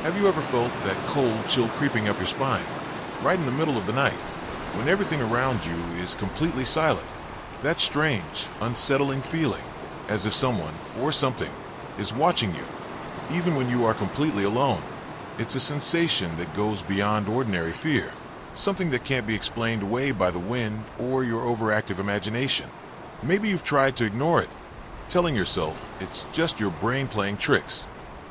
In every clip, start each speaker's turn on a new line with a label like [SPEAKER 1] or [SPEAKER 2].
[SPEAKER 1] Have you ever felt that cold chill creeping up your spine, right in the middle of the night, when everything around you is completely silent? That strange, unsettling feeling, as if someone or something is watching you, even when you are completely alone. It's a sensation that goes beyond ordinary fear, something that can't be explained away by the wind or your overactive imagination. Maybe you've tried to ignore it, telling yourself it's just your brain playing tricks.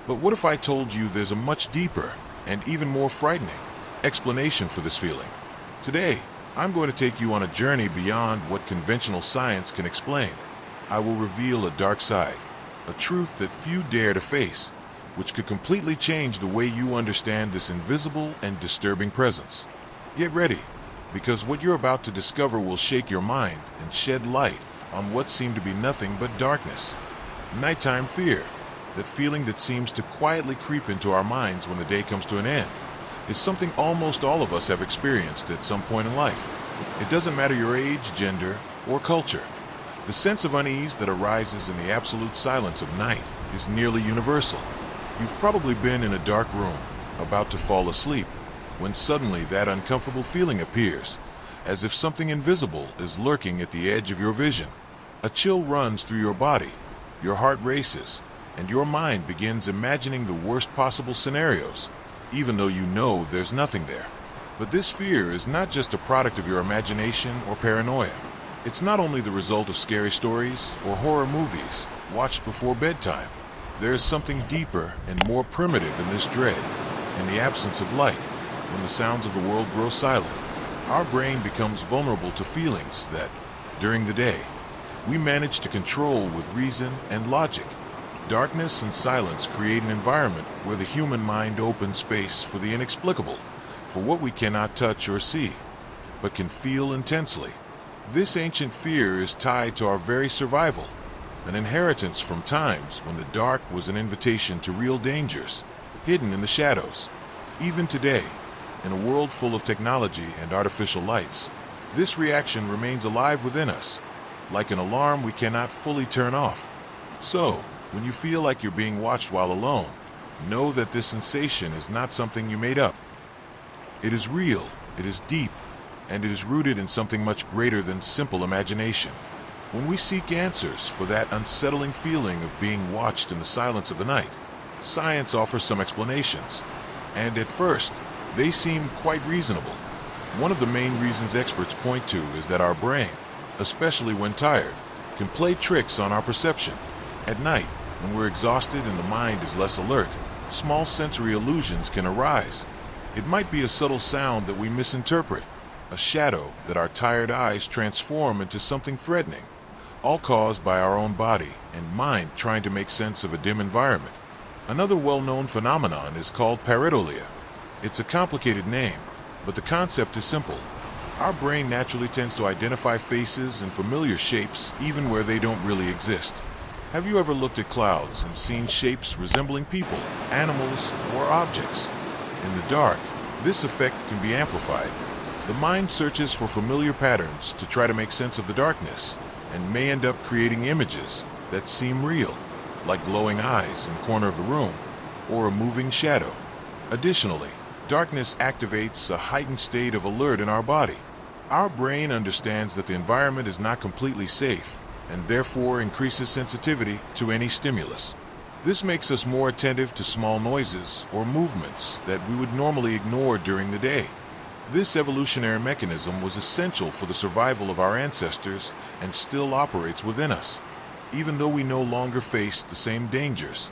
[SPEAKER 1] But what if I told you there's a much deeper and even more frightening explanation for this feeling? Today, I'm going to take you on a journey beyond what conventional science can explain. I will reveal a dark side, a truth that few dare to face, which could completely change the way you understand this invisible and disturbing presence. Get ready, because what you're about to discover will shake your mind and shed light on what seemed to be nothing but darkness. Nighttime fear, that feeling that seems to quietly creep into our minds when the day comes to an end, is something almost all of us have experienced at some point in life. It doesn't matter your age, gender, or culture. The sense of unease that arises in the absolute silence of night is nearly universal. You've probably been in a dark room, about to fall asleep, when suddenly that uncomfortable feeling appears, as if something invisible is lurking at the edge of your vision. A chill runs through your body, your heart races, and your mind begins imagining the worst possible scenarios, even though you know there's nothing there. But this fear is not just a product of your imagination or paranoia. It's not only the result of scary stories or horror movies watched before bedtime. There is something deeper and more primitive in this dread. In the absence of light, when the sounds of the world grow silent, our brain becomes vulnerable to feelings that, during the day, we manage to control with reason and logic. Darkness and silence create an environment where the human mind opens space for the inexplicable, for what we cannot touch or see, but can feel intensely. This ancient fear is tied to our very survival, an inheritance from times when the dark was an invitation to real dangers, hidden in the shadows. Even today, in a world full of technology and artificial lights, this reaction remains alive within us, like an alarm we cannot fully turn off. So, when you feel like you're being watched while alone, know that this sensation is not something you made up. It is real, it is deep, and it is rooted in something much greater than simple imagination. When we seek answers for that unsettling feeling of being watched in the silence of the night, science offers some explanations, and at first, they seem quite reasonable. One of the main reasons experts point to is that our brain, especially when tired, can play tricks on our perception. At night, when we're exhausted and the mind is less alert, small sensory illusions can arise. It might be a subtle sound that we misinterpret, a shadow that our tired eyes transform into something threatening, all caused by our own body and mind trying to make sense of a dim environment. Another well-known phenomenon is called pareidolia. It's a complicated name, but the concept is simple. Our brain naturally tends to identify faces and familiar shapes even where they don't really exist. Have you ever looked at clouds and seen shapes resembling people, animals, or objects? In the dark, this effect can be amplified. The mind searches for familiar patterns to try to make sense of the darkness, and may end up creating images that seem real, like glowing eyes in the corner of the room, or a moving shadow. Additionally, darkness activates a heightened state of alert in our body. Our brain understands that the environment is not completely safe, and therefore increases sensitivity to any stimulus. This makes us more attentive to small noises or movements that we would normally ignore during the day. This evolutionary mechanism was essential for the survival of our ancestors and still operates within us, even though we no longer face the same dangers.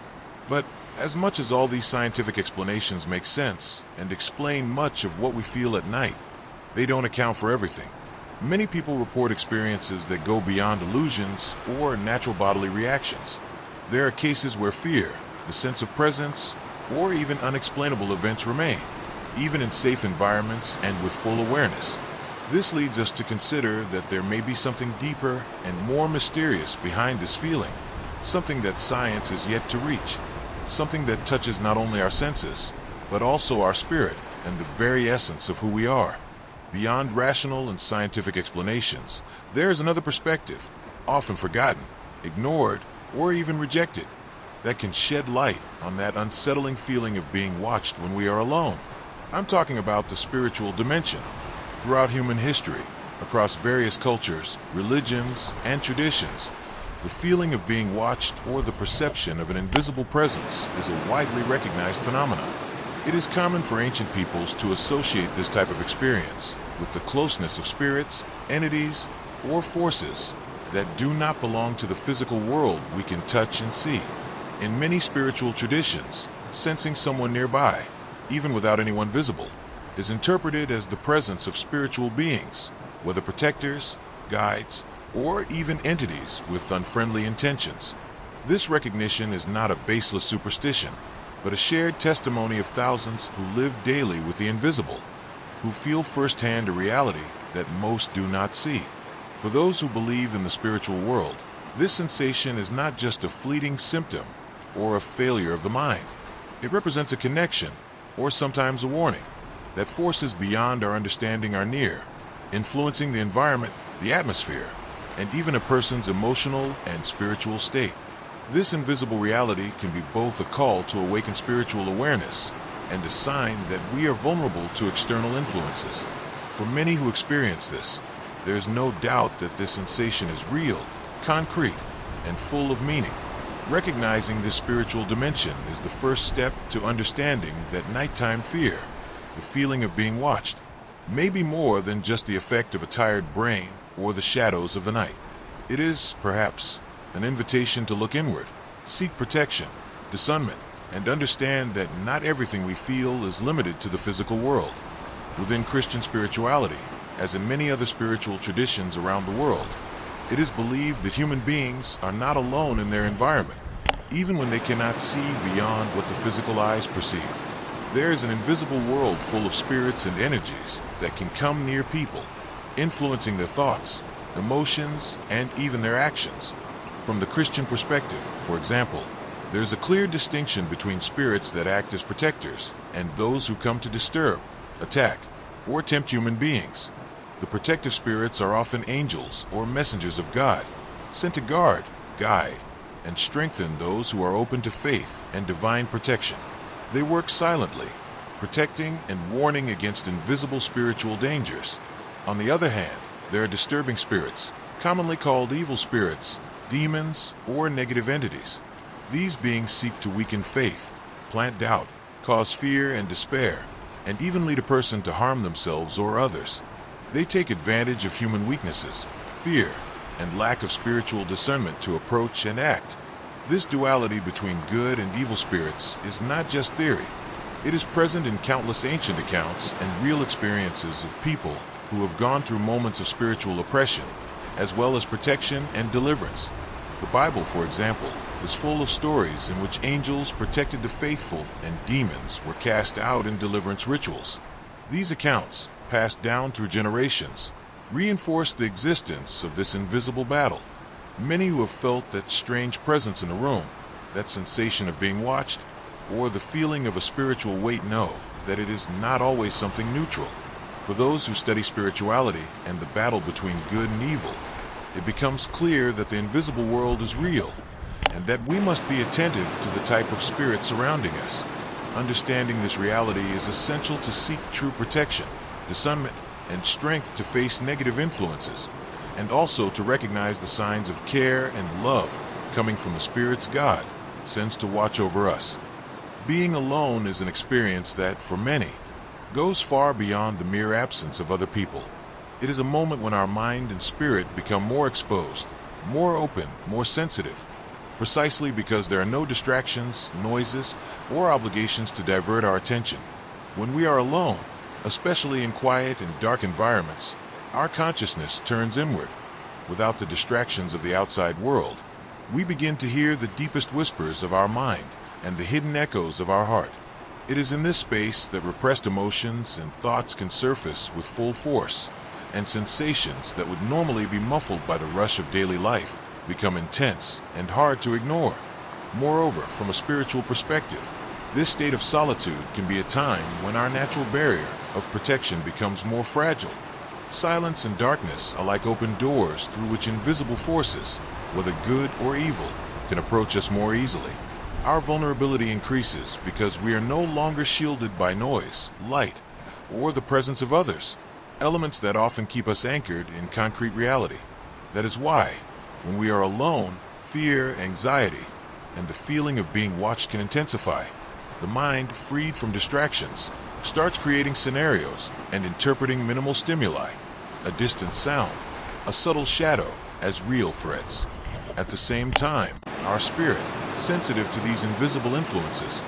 [SPEAKER 1] But as much as all these scientific explanations make sense and explain much of what we feel at night, they don't account for everything. Many people report experiences that go beyond illusions or natural bodily reactions. There are cases where fear, the sense of presence, or even unexplainable events remain, even in safe environments and with full awareness. This leads us to consider that there may be something deeper and more mysterious behind this feeling, something that science is yet to reach, something that touches not only our senses, but also our spirit and the very essence of who we are. Beyond rational and scientific explanations, there is another perspective, often forgotten, ignored, or even rejected. that can shed light on that unsettling feeling of being watched when we are alone. I'm talking about the spiritual dimension. Throughout human history, across various cultures, religions, and traditions, the feeling of being watched or the perception of an invisible presence is a widely recognized phenomenon. It is common for ancient peoples to associate this type of experience with the closeness of spirits, entities, or forces that do not belong to the physical world we can touch and see. In many spiritual traditions, sensing someone nearby, even without anyone visible, is interpreted as the presence of spiritual beings, whether protectors, guides, or even entities with unfriendly intentions. This recognition is not a baseless superstition, but a shared testimony of thousands who live daily with the invisible, who feel firsthand a reality that most do not see. For those who believe in the spiritual world, this sensation is not just a fleeting symptom or a failure of the mind. It represents a connection, or sometimes a warning, that forces beyond our understanding are near, influencing the environment, the atmosphere, and even a person's emotional and spiritual state. This invisible reality can be both a call to awaken spiritual awareness and a sign that we are vulnerable to external influences. For many who experience this, there is no doubt that this sensation is real, concrete, and full of meaning. Recognizing this spiritual dimension is the first step to understanding that nighttime fear, the feeling of being watched, may be more than just the effect of a tired brain or the shadows of the night. It is, perhaps, an invitation to look inward, seek protection, discernment, and understand that not everything we feel is limited to the physical world. Within Christian spirituality, as in many other spiritual traditions around the world, it is believed that human beings are not alone in their environment, even when they cannot see beyond what the physical eyes perceive. There is an invisible world full of spirits and energies that can come near people, influencing their thoughts, emotions, and even their actions. From the Christian perspective, for example, there is a clear distinction between spirits that act as protectors and those who come to disturb, attack, or tempt human beings. The protective spirits are often angels or messengers of God, sent to guard, guide, and strengthen those who are open to faith and divine protection. They work silently, protecting and warning against invisible spiritual dangers. On the other hand, there are disturbing spirits, commonly called evil spirits, demons, or negative entities. These beings seek to weaken faith, plant doubt, cause fear and despair, and even lead a person to harm themselves or others. They take advantage of human weaknesses, fear, and lack of spiritual discernment to approach and act. This duality between good and evil spirits is not just theory. It is present in countless ancient accounts and real experiences of people who have gone through moments of spiritual oppression, as well as protection and deliverance. The Bible, for example, is full of stories in which angels protected the faithful and demons were cast out in deliverance rituals. These accounts, passed down through generations, reinforce the existence of this invisible battle. Many who have felt that strange presence in a room, that sensation of being watched, or the feeling of a spiritual weight know that it is not always something neutral. For those who study spirituality and the battle between good and evil, it becomes clear that the invisible world is real, and that we must be attentive to the type of spirit surrounding us. Understanding this reality is essential to seek true protection, discernment, and strength to face negative influences, and also to recognize the signs of care and love coming from the Spirit's God sends to watch over us. Being alone is an experience that, for many, goes far beyond the mere absence of other people. It is a moment when our mind and spirit become more exposed, more open, more sensitive, precisely because there are no distractions, noises, or obligations to divert our attention. When we are alone, especially in quiet and dark environments, our consciousness turns inward. Without the distractions of the outside world, we begin to hear the deepest whispers of our mind and the hidden echoes of our heart. It is in this space that repressed emotions and thoughts can surface with full force, and sensations that would normally be muffled by the rush of daily life become intense and hard to ignore. Moreover, from a spiritual perspective, this state of solitude can be a time when our natural barrier of protection becomes more fragile. Silence and darkness are like open doors through which invisible forces, whether good or evil, can approach us more easily. Our vulnerability increases because we are no longer shielded by noise, light, or the presence of others, elements that often keep us anchored in concrete reality. That is why, when we are alone, fear, anxiety, and the feeling of being watched can intensify. The mind, freed from distractions, starts creating scenarios and interpreting minimal stimuli, a distant sound, a subtle shadow, as real threats. At the same time, our spirit, sensitive to these invisible influences,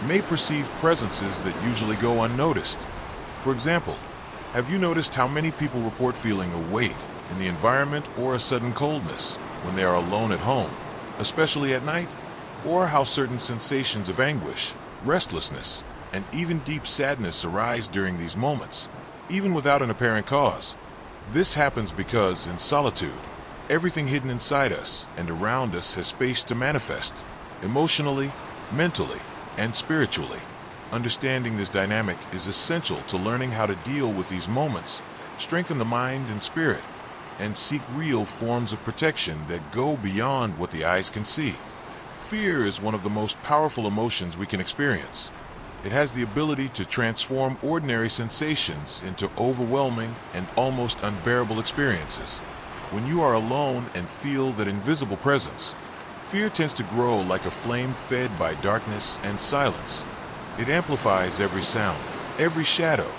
[SPEAKER 1] may perceive presences that usually go unnoticed. For example, have you noticed how many people report feeling a weight in the environment or a sudden coldness when they are alone at home, especially at night? Or how certain sensations of anguish, restlessness, and even deep sadness arise during these moments, even without an apparent cause? This happens because, in solitude, everything hidden inside us and around us has space to manifest, emotionally, mentally, and spiritually. Understanding this dynamic is essential to learning how to deal with these moments, strengthen the mind and spirit, and seek real forms of protection that go beyond what the eyes can see. Fear is one of the most powerful emotions we can experience. It has the ability to transform ordinary sensations into overwhelming and almost unbearable experiences. When you are alone and feel that invisible presence, fear tends to grow like a flame fed by darkness and silence. It amplifies every sound, every shadow,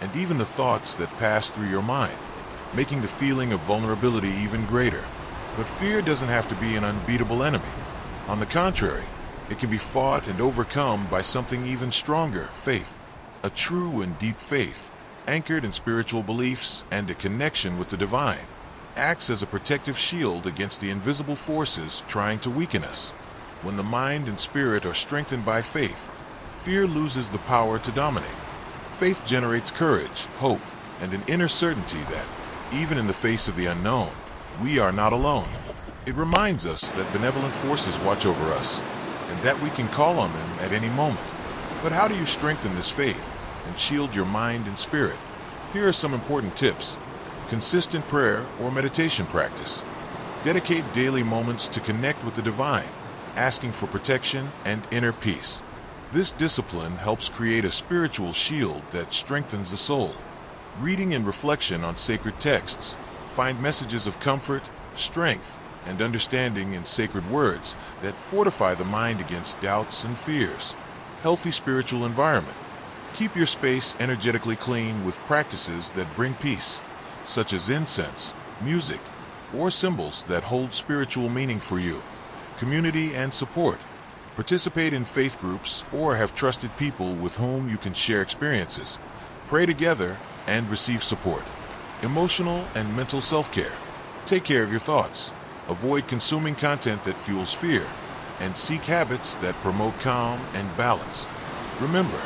[SPEAKER 1] and even the thoughts that pass through your mind, making the feeling of vulnerability even greater. But fear doesn't have to be an unbeatable enemy. On the contrary, it can be fought and overcome by something even stronger, faith. A true and deep faith, anchored in spiritual beliefs and a connection with the divine, acts as a protective shield against the invisible forces trying to weaken us. When the mind and spirit are strengthened by faith, fear loses the power to dominate. Faith generates courage, hope, and an inner certainty that, even in the face of the unknown, we are not alone. It reminds us that benevolent forces watch over us, and that we can call on them at any moment. But how do you strengthen this faith and shield your mind and spirit? Here are some important tips. Consistent prayer or meditation practice. Dedicate daily moments to connect with the divine, asking for protection and inner peace. This discipline helps create a spiritual shield that strengthens the soul. Reading and reflection on sacred texts. Find messages of comfort, strength, and understanding in sacred words that fortify the mind against doubts and fears. Healthy spiritual environment. Keep your space energetically clean with practices that bring peace, such as incense, music, or symbols that hold spiritual meaning for you. Community and support. Participate in faith groups or have trusted people with whom you can share experiences. Pray together and receive support. Emotional and mental self-care. Take care of your thoughts. Avoid consuming content that fuels fear, and seek habits that promote calm and balance. Remember,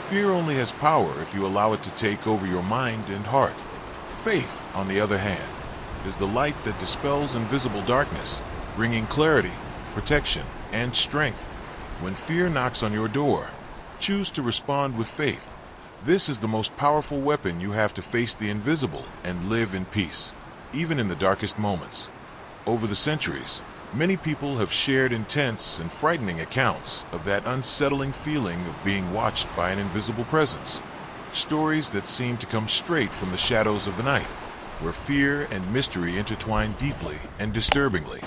[SPEAKER 1] fear only has power if you allow it to take over your mind and heart. Faith, on the other hand, is the light that dispels invisible darkness, bringing clarity, protection, and strength. When fear knocks on your door, choose to respond with faith. This is the most powerful weapon you have to face the invisible and live in peace, even in the darkest moments. Over the centuries, many people have shared intense and frightening accounts of that unsettling feeling of being watched by an invisible presence. Stories that seem to come straight from the shadows of the night, where fear and mystery intertwine deeply and disturbingly.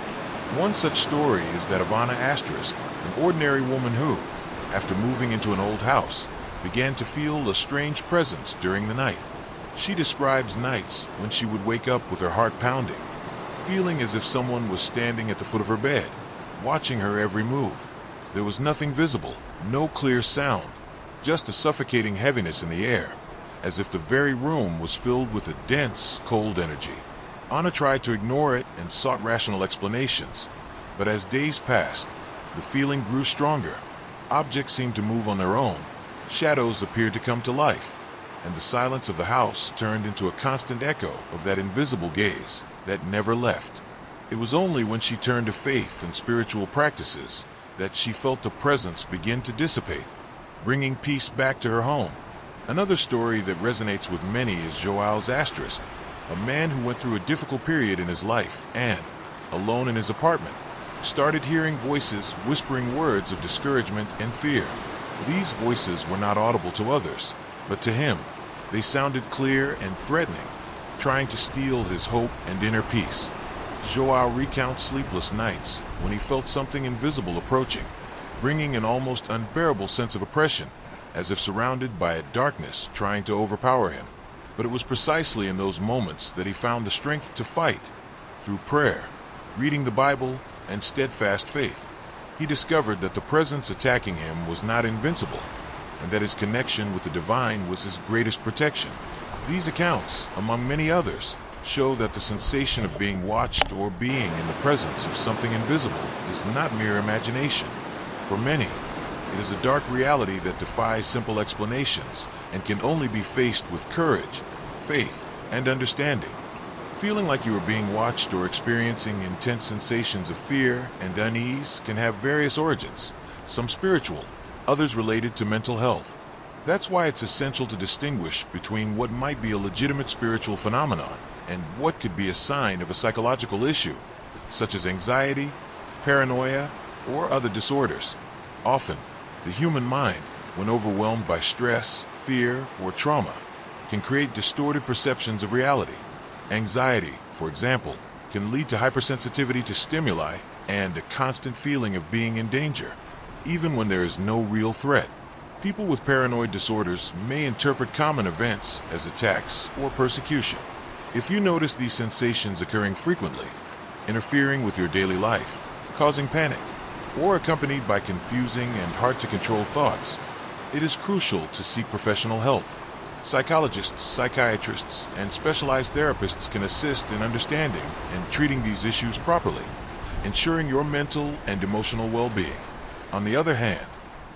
[SPEAKER 1] One such story is that of Anna Asterisk, an ordinary woman who, after moving into an old house, began to feel a strange presence during the night. She describes nights when she would wake up with her heart pounding, feeling as if someone was standing at the foot of her bed, watching her every move. There was nothing visible, no clear sound, just a suffocating heaviness in the air, as if the very room was filled with a dense, cold energy. Anna tried to ignore it and sought rational explanations, but as days passed, the feeling grew stronger. Objects seemed to move on their own, shadows appeared to come to life, and the silence of the house turned into a constant echo of that invisible gaze that never left. It was only when she turned to faith and spiritual practices that she felt the presence begin to dissipate, bringing peace back to her home. Another story that resonates with many is Joel's Asterisk, a man who went through a difficult period in his life and, alone in his apartment, started hearing voices whispering words of discouragement and fear. These voices were not audible to others, but to him, they sounded clear and threatening, trying to steal his hope and inner peace. Joao recounts sleepless nights when he felt something invisible approaching, bringing an almost unbearable sense of oppression, as if surrounded by a darkness trying to overpower him. But it was precisely in those moments that he found the strength to fight. Through prayer, reading the Bible, and steadfast faith, he discovered that the presence attacking him was not invincible, and that his connection with the divine was his greatest protection. These accounts, among many others, show that the sensation of being watched or being in the presence of something invisible is not mere imagination. For many, it is a dark reality that defies simple explanations and can only be faced with courage, faith, and understanding. Feeling like you are being watched or experiencing intense sensations of fear and unease can have various origins, some spiritual, others related to mental health. That's why it's essential to distinguish between what might be a legitimate spiritual phenomenon and what could be a sign of a psychological issue, such as anxiety, paranoia, or other disorders. Often, the human mind, when overwhelmed by stress, fear, or trauma, can create distorted perceptions of reality. Anxiety, for example, can lead to hypersensitivity to stimuli and a constant feeling of being in danger, even when there is no real threat. People with paranoid disorders may interpret common events as attacks or persecution. If you notice these sensations occurring frequently, interfering with your daily life, causing panic, or accompanied by confusing and hard-to-control thoughts, it is crucial to seek professional help. Psychologists, psychiatrists, and specialized therapists can assist in understanding and treating these issues properly, ensuring your mental and emotional well-being. On the other hand,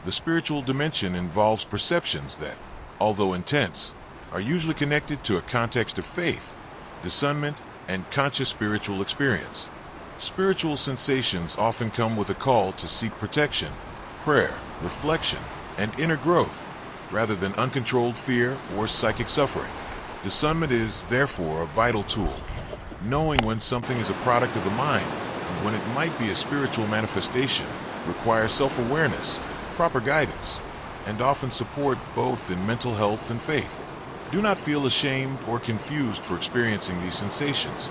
[SPEAKER 1] the spiritual dimension involves perceptions that, although intense, are usually connected to a context of faith, discernment, and conscious spiritual experience. Spiritual sensations often come with a call to seek protection, prayer, reflection, and inner growth, rather than uncontrolled fear or psychic suffering. Discernment is, therefore, a vital tool. Knowing when something is a product of the mind and when it might be a spiritual manifestation requires self-awareness, proper guidance, and often support both in mental health and faith. Do not feel ashamed or confused for experiencing these sensations.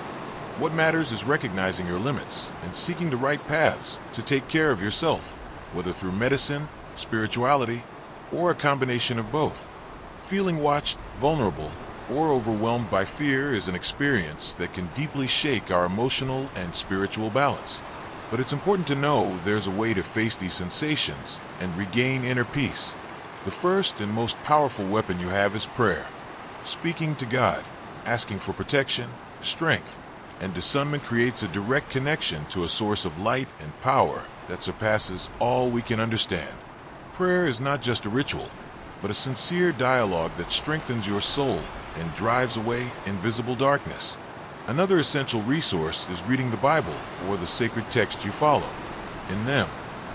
[SPEAKER 1] What matters is recognizing your limits and seeking the right paths to take care of yourself, whether through medicine, spirituality, or a combination of both. Feeling watched, vulnerable, or overwhelmed by fear is an experience that can deeply shake our emotional and spiritual balance. But it's important to know there's a way to face these sensations and regain inner peace. The first and most powerful weapon you have is prayer. Speaking to God, asking for protection, strength, and discernment creates a direct connection to a source of light and power that surpasses all we can understand. Prayer is not just a ritual, but a sincere dialogue that strengthens your soul and drives away invisible darkness. Another essential resource is reading the Bible or the sacred text you follow. In them,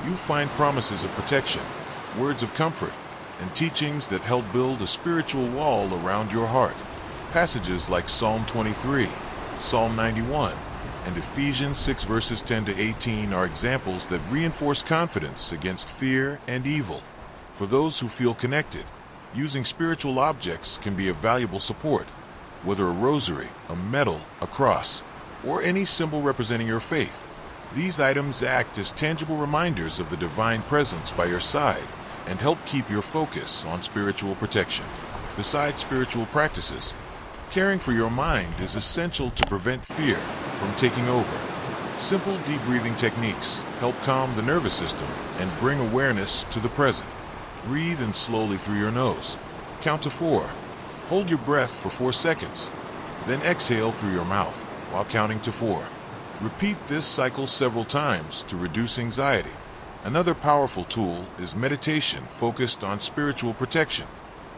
[SPEAKER 1] you find promises of protection, words of comfort, and teachings that help build a spiritual wall around your heart. Passages like Psalm 23, Psalm 91, and Ephesians 6 verses 10 to 18 are examples that reinforce confidence against fear and evil. For those who feel connected, using spiritual objects can be a valuable support, whether a rosary, a medal, a cross, or any symbol representing your faith. These items act as tangible reminders of the divine presence by your side and help keep your focus on spiritual protection. Besides spiritual practices, caring for your mind is essential to prevent fear from taking over. Simple deep breathing techniques help calm the nervous system and bring awareness to the present. Breathe in slowly through your nose. Count to 4. Hold your breath for 4 seconds. Then exhale through your mouth while counting to 4. Repeat this cycle several times to reduce anxiety. Another powerful tool is meditation focused on spiritual protection.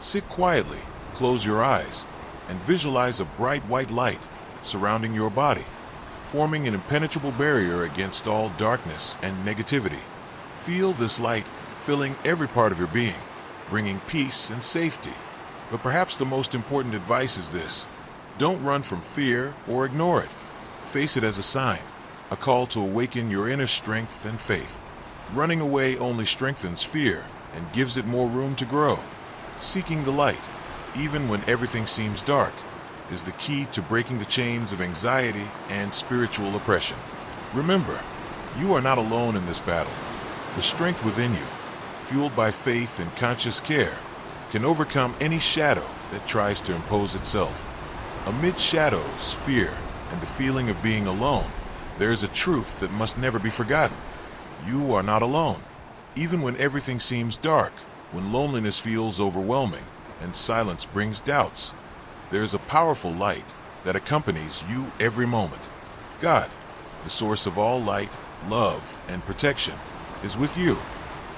[SPEAKER 1] Sit quietly, close your eyes, and visualize a bright white light surrounding your body, forming an impenetrable barrier against all darkness and negativity. Feel this light filling every part of your being, bringing peace and safety. But perhaps the most important advice is this: don't run from fear or ignore it. Face it as a sign. a call to awaken your inner strength and faith. Running away only strengthens fear and gives it more room to grow. Seeking the light, even when everything seems dark, is the key to breaking the chains of anxiety and spiritual oppression. Remember, you are not alone in this battle. The strength within you, fueled by faith and conscious care, can overcome any shadow that tries to impose itself. Amid shadows, fear, and the feeling of being alone, there is a truth that must never be forgotten. You are not alone. Even when everything seems dark, when loneliness feels overwhelming, and silence brings doubts, there is a powerful light that accompanies you every moment. God, the source of all light, love, and protection, is with you,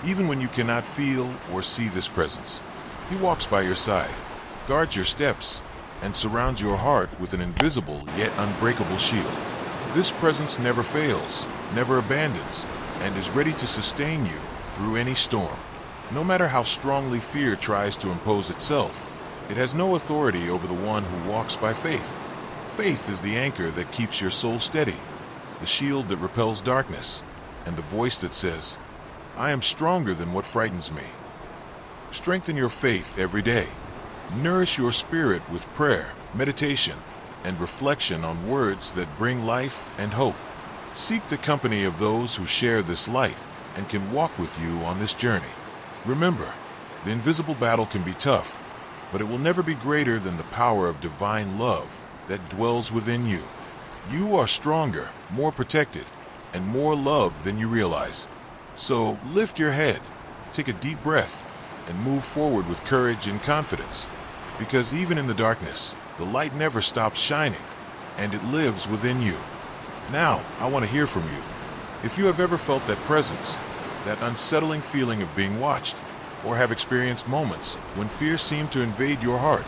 [SPEAKER 1] even when you cannot feel or see this presence. He walks by your side, guards your steps, and surrounds your heart with an invisible yet unbreakable shield. This presence never fails, never abandons, and is ready to sustain you through any storm. No matter how strongly fear tries to impose itself, it has no authority over the one who walks by faith. Faith is the anchor that keeps your soul steady, the shield that repels darkness, and the voice that says, "I am stronger than what frightens me." Strengthen your faith every day. Nourish your spirit with prayer, meditation, and reflection on words that bring life and hope. Seek the company of those who share this light and can walk with you on this journey. Remember, the invisible battle can be tough, but it will never be greater than the power of divine love that dwells within you. You are stronger, more protected, and more loved than you realize. So lift your head, take a deep breath, and move forward with courage and confidence. Because even in the darkness, the light never stops shining, and it lives within you. Now, I want to hear from you. If you have ever felt that presence, that unsettling feeling of being watched, or have experienced moments when fear seemed to invade your heart,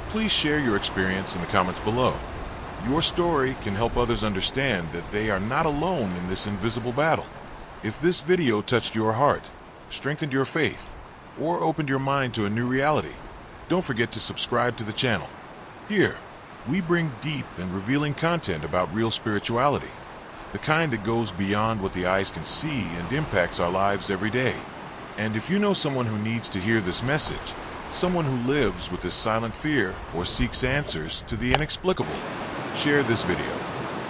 [SPEAKER 1] please share your experience in the comments below. Your story can help others understand that they are not alone in this invisible battle. If this video touched your heart, strengthened your faith, or opened your mind to a new reality, don't forget to subscribe to the channel. Here, we bring deep and revealing content about real spirituality, the kind that goes beyond what the eyes can see and impacts our lives every day. And if you know someone who needs to hear this message, someone who lives with this silent fear or seeks answers to the inexplicable, share this video.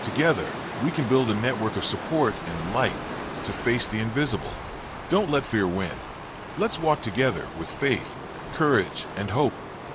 [SPEAKER 1] Together, we can build a network of support and light to face the invisible. Don't let fear win. Let's walk together with faith, courage, and hope.